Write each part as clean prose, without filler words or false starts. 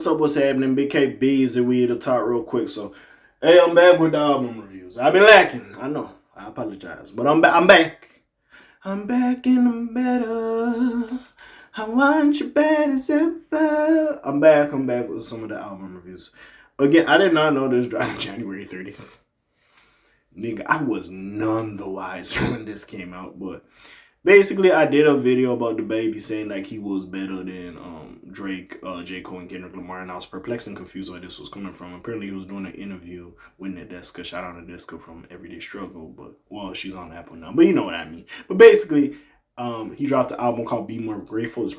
What's up, what's happening? Big KB's and we here to talk real quick. So, hey, I'm back with the album reviews. I've been lacking. I know. I apologize. But I'm back. I'm back and I'm better. I want you bad as ever. I'm back with some of the album reviews. Again, I did not know this dropped January 30th. Nigga, I was none the wiser when this came out, but basically, I did a video about DaBaby saying like he was better than Drake, J. Cole, and Kendrick Lamar, and I was perplexed and confused where this was coming from. Apparently, he was doing an interview with Nadeska. Shout out Nadeska from Everyday Struggle, but well, she's on Apple now, but you know what I mean. But basically, he dropped an album called Be More Grateful. It's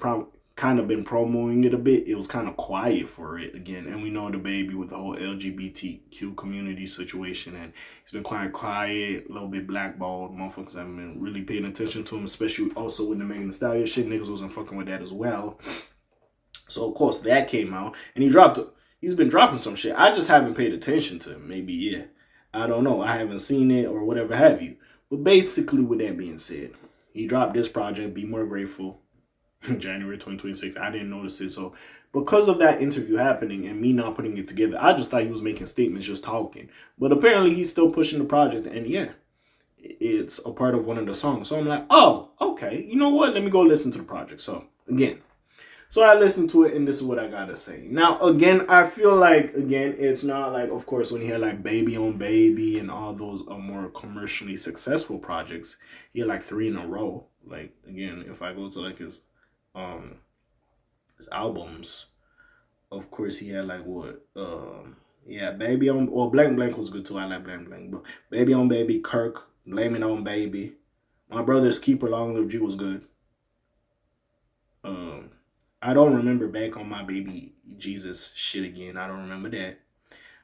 kind of been promoting it a bit. It was kind of quiet for it again, and we know DaBaby with the whole LGBTQ community situation, and he's been quite quiet, a little bit blackballed. Motherfuckers haven't been really paying attention to him, especially also with the Megan Thee Stallion shit. Niggas wasn't fucking with that as well. So of course that came out, and he's been dropping some shit. I just haven't paid attention to him. Maybe yeah, I don't know. I haven't seen it or whatever have you. But basically, with that being said, he dropped this project, Be More Grateful, January 2026. I didn't notice it. So because of that interview happening and me not putting it together, I just thought he was making statements, just talking. But apparently he's still pushing the project, and yeah, it's a part of one of the songs. So I'm like, oh, okay. You know what? Let me go listen to the project. So again, so I listened to it, and this is what I gotta say. Now, again, I feel like, again, it's not like, of course, when you hear like Baby on Baby and all those more commercially successful projects, he had like 3 in a row. Like, again, if I go to like his albums, of course, he had like what? Yeah, Baby on, well, Blank Blank was good too. I like Blank Blank, but Baby on Baby, Kirk, Blame It on Baby. My Brother's Keeper, Long Live G was good. I don't remember Back on My Baby Jesus shit again. I don't remember that.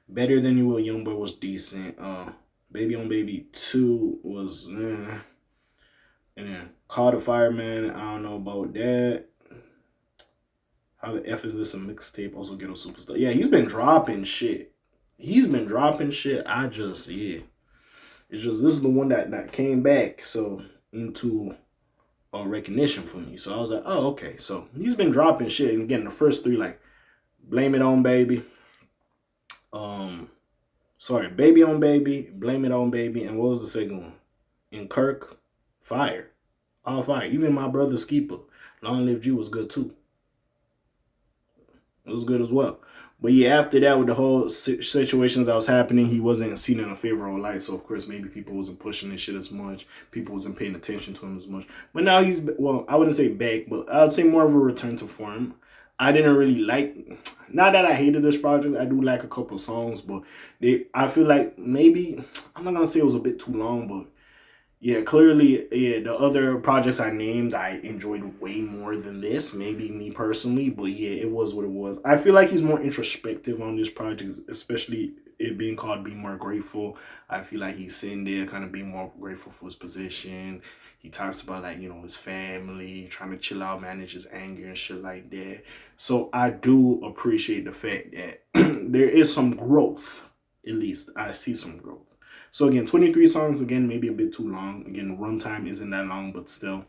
Better Than You Will, Youngboy was decent. Baby on Baby 2 was and then Call the Fireman, I don't know about that. How the F is this a mixtape? Also Ghetto Superstar. Yeah, he's been dropping shit. I just, yeah. It's just, this is the one that came back, so, into recognition for me. So I was like, oh, okay. So he's been dropping shit. And again, the first 3, like, Blame It on Baby. Baby on Baby, Blame It on Baby, and what was the second one? In Kirk, Fire. All fire. Even My Brother's Keeper, Long Live G was good too. It was good as well. But yeah, after that, with the whole situations that was happening, he wasn't seen in a favorable light. So, of course, maybe people wasn't pushing this shit as much. People wasn't paying attention to him as much. But now he's, well, I wouldn't say back, but I would say more of a return to form. I didn't really like, not that I hated this project. I do like a couple songs, but I feel like maybe, I'm not going to say it was a bit too long, but yeah, clearly, yeah, the other projects I named, I enjoyed way more than this. Maybe me personally, but yeah, it was what it was. I feel like he's more introspective on this project, especially it being called Be More Grateful. I feel like he's sitting there kind of being more grateful for his position. He talks about, like, you know, his family, trying to chill out, manage his anger and shit like that. So I do appreciate the fact that there is some growth. At least I see some growth. So again, 23 songs, again, maybe a bit too long. Again, the runtime isn't that long, but still.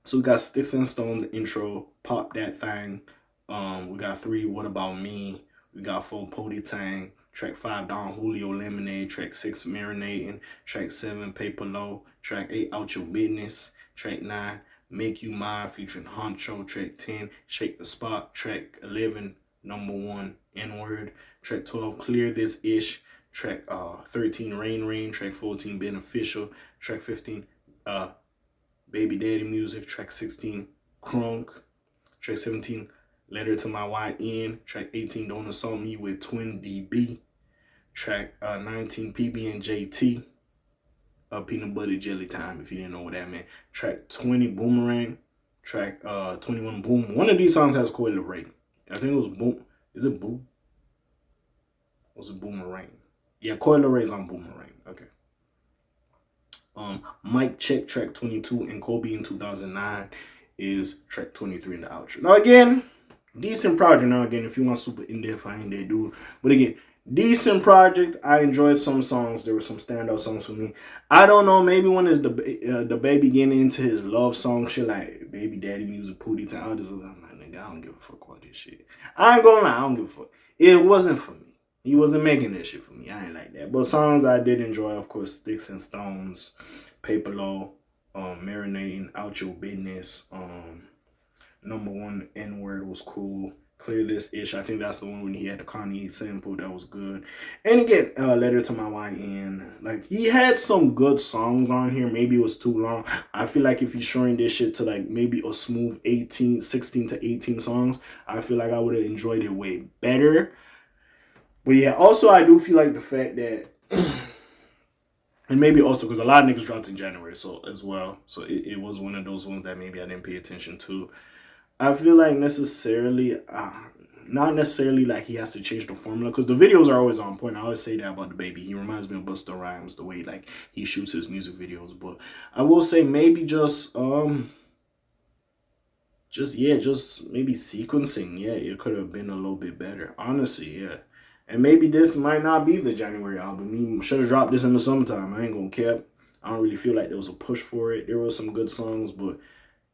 So we got Sticks and Stones intro, Pop That Thing. We got 3, What About Me? We got 4, Pody Tang. Track 5, Don Julio, Lemonade. Track 6, Marinating. Track 7, Paper Low. Track 8, Out Your Business. Track 9, Make You Mine, featuring Honcho. Track 10, Shake the Spot. Track 11, Number 1, N-Word. Track 12, Clear This Ish. Track 13, Rain Rain. Track 14, Beneficial. Track 15, Baby Daddy Music. Track 16, Crunk. Track 17, Letter to My YN. Track 18, Don't Assault Me with Twin DB. Track 19, PB and JT. Peanut Butter Jelly Time, if you didn't know what that meant. Track 20, Boomerang. Track 21, Boom. One of these songs has Coi Leray. I think it was Boom. Is it Boom? Or was it Boomerang? Yeah, Coi Leray's on Boomerang. Okay. Mike Check, track 22, and Kobe in 2009 is track 23 in the outro. Now again, decent project. Now again, if you want super in-depth, I ain't that dude. But again, decent project. I enjoyed some songs. There were some standout songs for me. I don't know, maybe when is the baby getting into his love song shit, like Baby Daddy Music, Pootie Town, all this other, I'm like, nigga, I don't give a fuck about this shit. I ain't gonna lie, I don't give a fuck. It wasn't for me. He wasn't making that shit for me. I ain't like that. But songs I did enjoy, of course, Sticks and Stones, Paper Low, Marinating, Out Your Business, Number One N-Word was cool. Clear This Ish, I think that's the one when he had the Kanye sample, that was good. And again, Letter to My YN, like he had some good songs on here. Maybe it was too long. I feel like if he's showing this shit to like maybe a smooth 16 to 18 songs, I feel like I would have enjoyed it way better. But yeah, also I do feel like the fact that and maybe also because a lot of niggas dropped in January, so as well. So it was one of those ones that maybe I didn't pay attention to. I feel like not necessarily like he has to change the formula, because the videos are always on point. I always say that about DaBaby. He reminds me of Busta Rhymes, the way like he shoots his music videos. But I will say maybe just maybe sequencing. Yeah, it could have been a little bit better. Honestly, yeah. And maybe this might not be the January album. He should have dropped this in the summertime. I ain't gonna cap. I don't really feel like there was a push for it. There were some good songs, but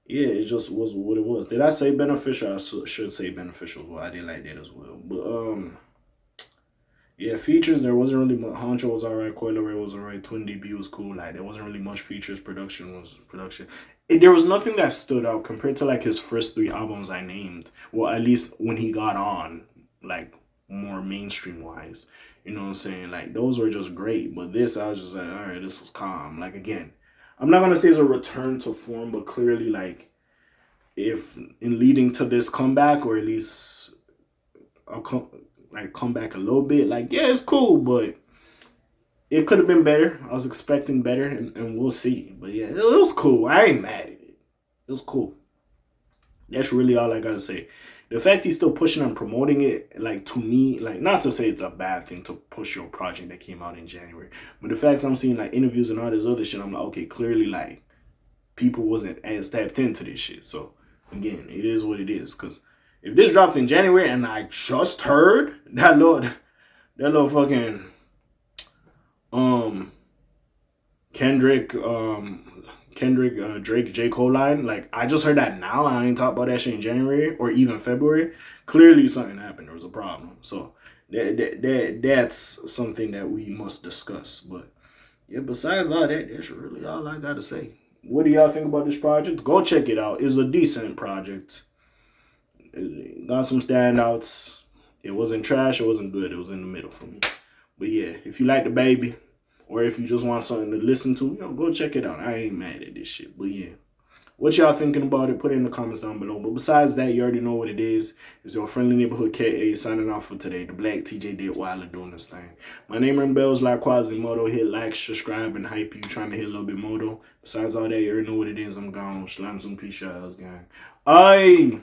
yeah, it just was what it was. Did I say Beneficial? I should say Beneficial. Well, I did like that as well. But yeah, features, there wasn't really much. Honcho was alright, Coil Ray was alright, Twin DB was cool. Like there wasn't really much features. Production was production. There was nothing that stood out compared to like his first 3 albums I named. Well, at least when he got on, like more mainstream wise. You know what I'm saying? Like those were just great. But this, I was just like, alright, this was calm. Like again, I'm not gonna say it's a return to form, but clearly, like, if in leading to this comeback, or at least I'll come back a little bit, like, yeah, it's cool, but it could have been better. I was expecting better, and we'll see. But yeah, it was cool. I ain't mad at it. It was cool. That's really all I gotta say. The fact he's still pushing and promoting it, like, to me, like, not to say it's a bad thing to push your project that came out in January, but the fact I'm seeing, like, interviews and all this other shit, I'm like, okay, clearly, like, people wasn't as tapped into this shit. So, again, it is what it is. Because if this dropped in January and I just heard that little fucking, Kendrick, Drake, J. Cole line, like, I just heard that now. I ain't talked about that shit in January or even February. Clearly something happened. There was a problem. So that's something that we must discuss. But yeah, besides all that, that's really all I gotta say. What do y'all think about this project? Go check it out. It's a decent project. It got some standouts. It wasn't trash. It wasn't good. It was in the middle for me. But yeah, if you like DaBaby, or if you just want something to listen to, go check it out. I ain't mad at this shit. But yeah, what y'all thinking about it? Put it in the comments down below. But besides that, you already know what it is. It's your friendly neighborhood K.A. signing off for today. The Black TJ did while doing this thing. My name ring bells like Quasimodo. Hit like, subscribe, and hype you. Trying to hit a little bit more though. Besides all that, you already know what it is. I'm gone. Slam some peace, y'all, gang. Aye.